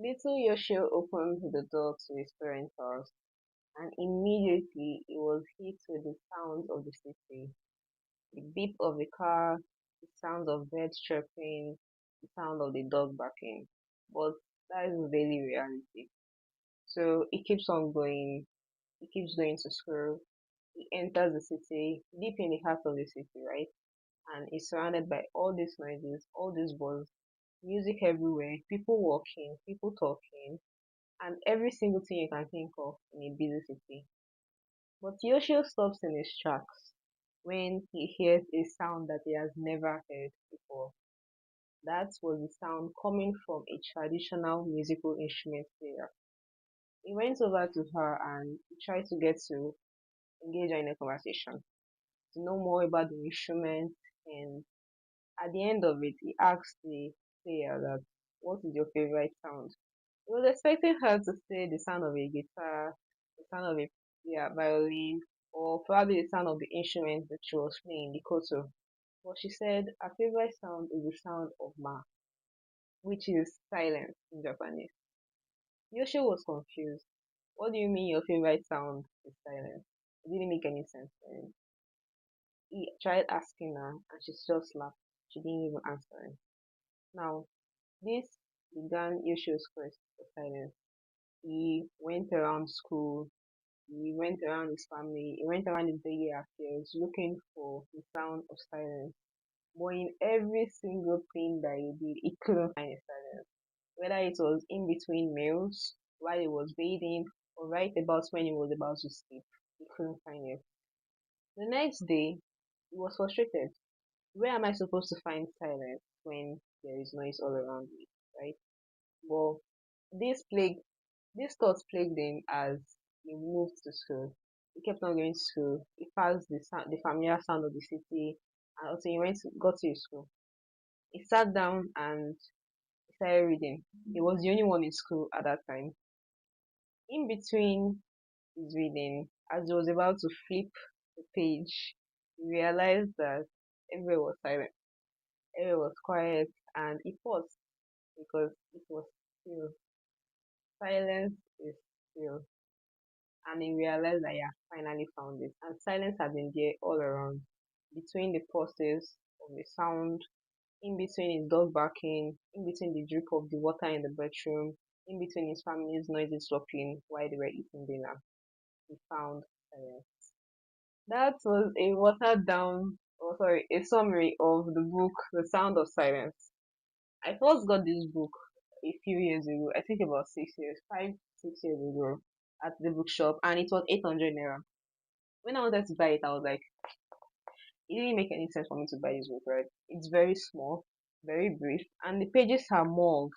Little Yoshio opened the door to his parents' house, and immediately he was hit with the sounds of the city. The beep of the car, the sound of birds chirping, the sound of the dog barking. But that is daily reality. So he keeps on going, he keeps going to school, he enters the city, deep in the heart of the city, right? And is surrounded by all these noises, all these buzz, music everywhere, people walking, people talking, and every single thing you can think of in a busy city. But Yoshio stops in his tracks when he hears a sound that he has never heard before. That was the sound coming from a traditional musical instrument player. He went over to her and tried to get to engage her in a conversation, to know more about the instrument, and at the end of it, he asked the player that, "What is your favorite sound?" He was expecting her to say the sound of a guitar, the sound of a, yeah, violin, or probably the sound of the instrument that she was playing, the koto. But she said her favorite sound is the sound of ma, which is silence in Japanese. Yoshi was confused. What do you mean your favorite sound is silence? It didn't make any sense to him. He tried asking her, and she just laughed. She didn't even answer him. Now, this began Yoshi's quest for silence. He went around school, he went around his family, he went around his daily affairs looking for the sound of silence. But in every single thing that he did, he couldn't find a silence. Whether it was in between meals, while he was bathing, or right about when he was about to sleep, he couldn't find it. The next day, he was frustrated. Where am I supposed to find silence when there is noise all around me, right? Well, this plague, this thoughts plagued him as he moved to school. He kept on going to school. He passed the familiar sound of the city, and also he got to his school. He sat down and started reading. He was the only one in school at that time. In between his reading, as he was about to flip the page, he realized that everywhere was silent. Everywhere was quiet, and he paused because it was still. Silence is still. And he realized that he had finally found it. And silence had been there all around, between the pauses of the sound, in between his dog barking, in between the drip of the water in the bedroom, in between his family's noisy talking while they were eating dinner. He found silence. That was a watered down, oh sorry, a summary of the book The Sound of Silence. I first got this book a few years ago, I think about 6 years, 5, 6 years ago at the bookshop, and it was 800 naira. When I wanted to buy it, I was like, it didn't make any sense for me to buy this book, right? It's very small, very brief, and the pages are more of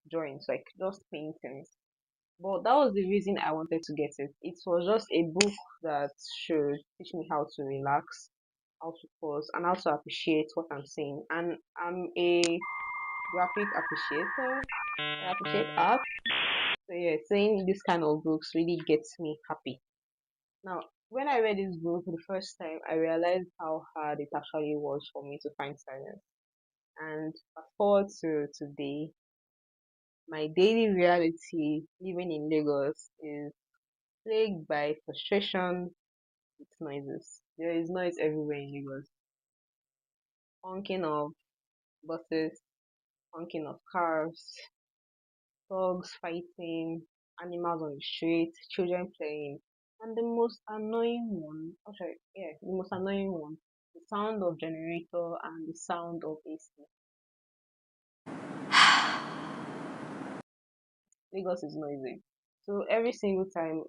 drawings, like just paintings. But that was the reason I wanted to get it. It was just a book that should teach me how to relax, how to pause, and how to appreciate what I'm saying. And I'm a graphic appreciator. I appreciate art. So yeah, saying this kind of books really gets me happy. Now, when I read this book for the first time, I realized how hard it actually was for me to find silence. And fast forward to today, my daily reality living in Lagos is plagued by frustration with noises. There is noise everywhere in Lagos. Honking of buses, honking of cars, dogs fighting, animals on the street, children playing, and the most annoying one, oh sorry, yeah, the most annoying one, the sound of generator and the sound of AC. Lagos is noisy. So every single time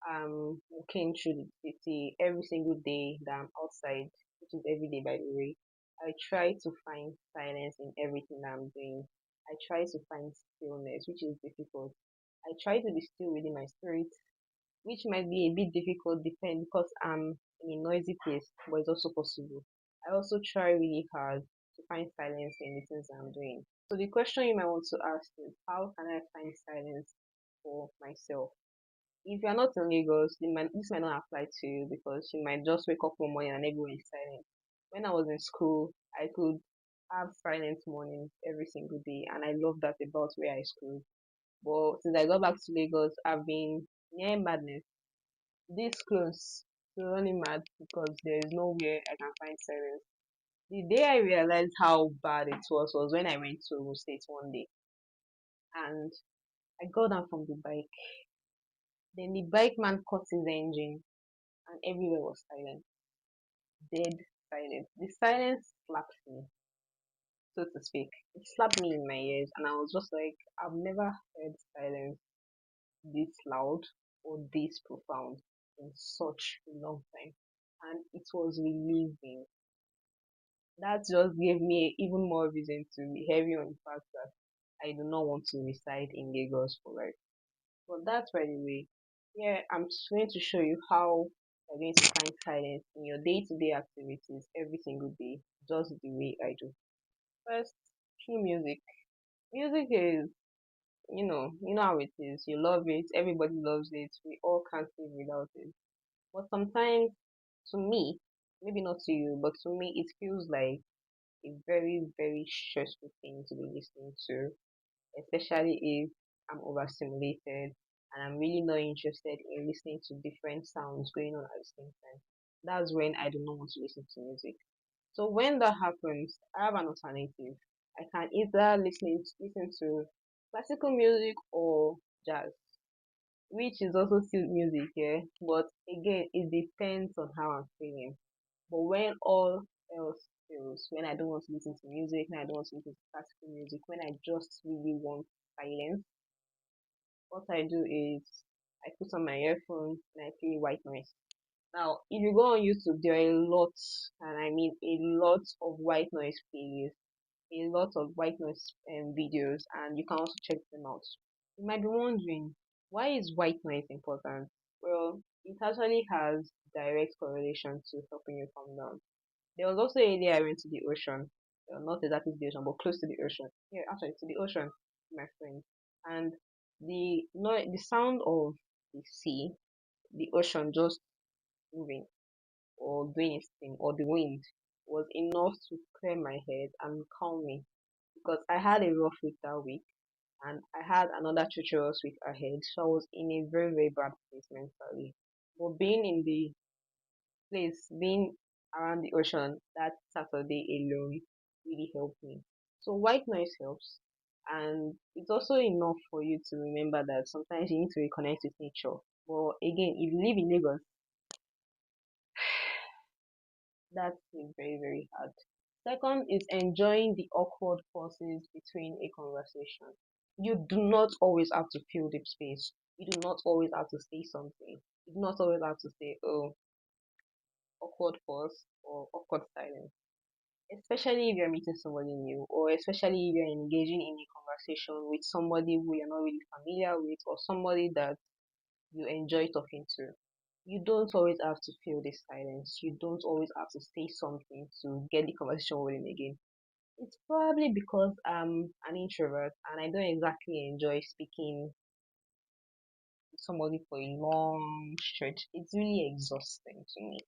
I'm walking through the city, every single day that I'm outside, which is every day by the way, I try to find silence in everything that I'm doing. I try to find stillness, which is difficult. I try to be still within my spirit, which might be a bit difficult depend because I'm in a noisy place, but it's also possible. I also try really hard to find silence in the things I'm doing. So the question you might want to ask is how can I find silence for myself? If you're not in Lagos, this might not apply to you because you might just wake up one morning and everyone is silent. When I was in school, I could have silent mornings every single day, and I love that about where I school. But since I got back to Lagos, I've been near madness. This close to running mad because there is nowhere I can find silence. The day I realized how bad it was when I went to Ogun State one day, and I got down from the bike. Then the bike man cut his engine, and everywhere was silent, dead silent. The silence slapped me, so to speak. It slapped me in my ears, and I was just like, I've never heard silence this loud or this profound in such a long time. And it was relieving. That just gave me even more reason to be heavy on the fact that I do not want to reside in Lagos for life. But that's by the way. Yeah, I'm just going to show you how you're going to find silence in your day-to-day activities every single day, just the way I do. First, through music. Music is, you know how it is. You love it. Everybody loves it. We all can't live without it. But sometimes, to me, maybe not to you, but to me, it feels like a very, very stressful thing to be listening to, especially if I'm overstimulated and I'm really not interested in listening to different sounds going on at the same time. That's when I do not want to listen to music. So when that happens, I have an alternative. I can either listen to classical music or jazz, which is also still music, yeah. But again, it depends on how I'm feeling. But when all else fails, when I don't want to listen to music, when I don't want to listen to classical music, when I just really want silence, what I do is I put on my earphones and I play white noise. Now, if you go on YouTube, there are a lot, and I mean a lot of white noise playlists, a lot of white noise videos, and you can also check them out. You might be wondering, why is white noise important? Well, it actually has direct correlation to helping you calm down. There was also a day I went to the ocean, not exactly the ocean, but close to the ocean. Yeah, actually to the ocean, with my friend, and the sound of the sea, the ocean just moving or doing its thing, or the wind was enough to clear my head and calm me because I had a rough week that week and I had another treacherous week ahead, so I was in a very, very bad place mentally. But being in the place, being around the ocean that Saturday alone really helped me. So white noise helps, and it's also enough for you to remember that sometimes you need to reconnect with nature. But again, if you live in Lagos, that's very, very hard. Second is enjoying the awkward pauses between a conversation. You do not always have to fill the space. You do not always have to say something. You do not always have to say, oh, awkward pause or awkward silence. Especially if you're meeting somebody new, or especially if you're engaging in a conversation with somebody who you're not really familiar with, or somebody that you enjoy talking to. You don't always have to feel the silence. You don't always have to say something to get the conversation rolling again. It's probably because I'm an introvert and I don't exactly enjoy speaking to somebody for a long stretch. It's really exhausting to me.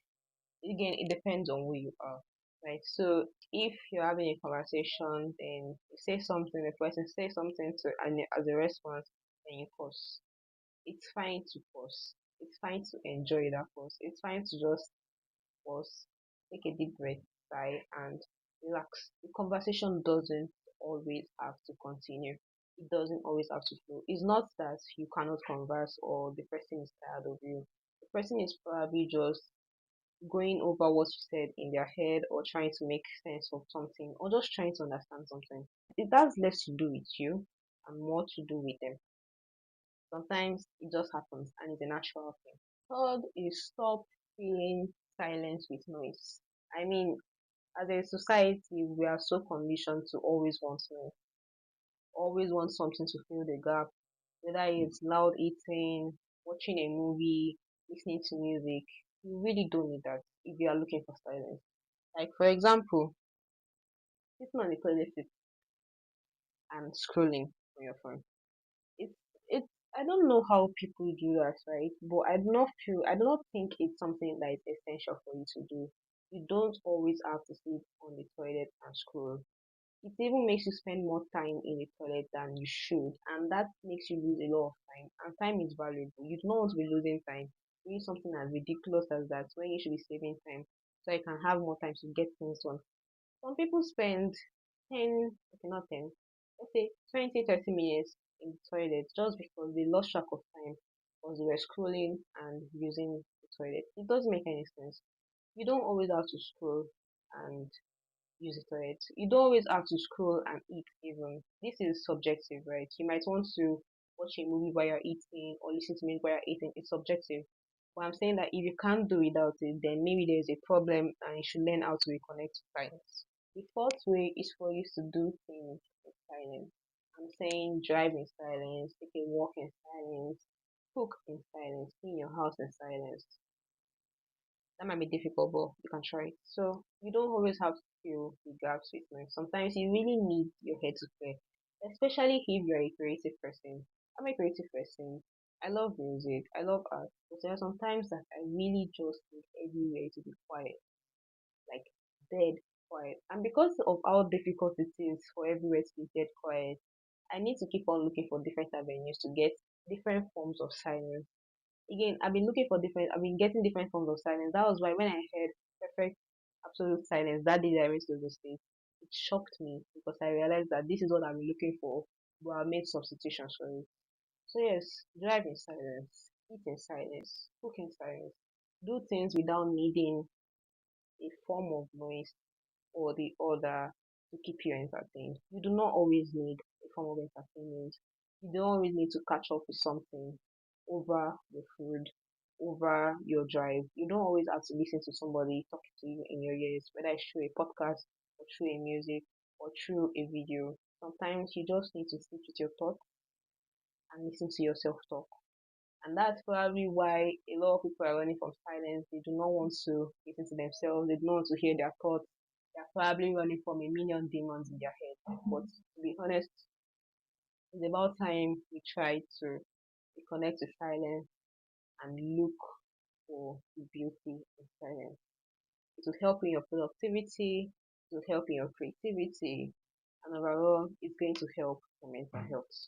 Again, it depends on who you are, right? So if you're having a conversation, then you say something, the person says something to, and as a response, then you pause. It's fine to pause. It's fine to enjoy that pause. It's fine to just pause, take a deep breath, sigh, and relax. The conversation doesn't always have to continue. It doesn't always have to flow. It's not that you cannot converse or the person is tired of you. The person is probably just going over what you said in their head or trying to make sense of something or just trying to understand something. It has less to do with you and more to do with them. Sometimes it just happens and it's a natural thing. Third is stop filling silence with noise. I mean, as a society, we are so conditioned to always want noise, always want something to fill the gap, whether it's loud eating, watching a movie, listening to music. You really don't need that if you are looking for silence. Like, for example, sitting on the toilet seat and scrolling on your phone. It's it's I don't know how people do that, right? But I do not think it's something that is essential for you to do. You don't always have to sit on the toilet and scroll. It even makes you spend more time in the toilet than you should, and that makes you lose a lot of time. And time is valuable. You do not want to be losing time doing something as ridiculous as that when you should be saving time so you can have more time to get things done. Some people spend 10, okay, not 10, let's say 20, 30 minutes in the toilet just because they lost track of time because they were scrolling and using the toilet. It doesn't make any sense. You don't always have to scroll and use the toilet. You don't always have to scroll and eat even. This is subjective, right? You might want to watch a movie while you're eating or listen to music while you're eating. It's subjective. But I'm saying that if you can't do without it, then maybe there's a problem and you should learn how to reconnect to silence. The fourth way is for you to do things in silence. I'm saying drive in silence, take a walk in silence, cook in silence, clean your house in silence. That might be difficult, but you can try it. So you don't always have to fill the gaps with noise. Sometimes you really need your head to clear, especially if you're a creative person. I'm a creative person. I love music. I love art. But there are sometimes that I really just need everywhere to be quiet, like dead quiet. And because of how difficult it is for everywhere to be dead quiet, I need to keep on looking for different avenues to get different forms of silence. Again, I've been getting different forms of silence. That was why when I heard perfect absolute silence that day that I went to the state, it shocked me because I realized that this is what I've been looking for, but I made substitutions for it. So yes, drive in silence, eat in silence, cook in silence, do things without needing a form of noise or the other to keep you entertained. You do not always need a form of entertainment. You don't always need to catch up with something over your food, over your drive. You don't always have to listen to somebody talking to you in your ears, whether it's through a podcast or through a music or through a video. Sometimes you just need to sit with your thoughts and listen to yourself talk. And that's probably why a lot of people are running from silence. They do not want to listen to themselves. They do not want to hear their thoughts. They're probably running from a million demons in their head. But to be honest, it's about time we try to reconnect to silence and look for the beauty in silence. It will help in your productivity, it will help in your creativity, and overall, it's going to help your mental health.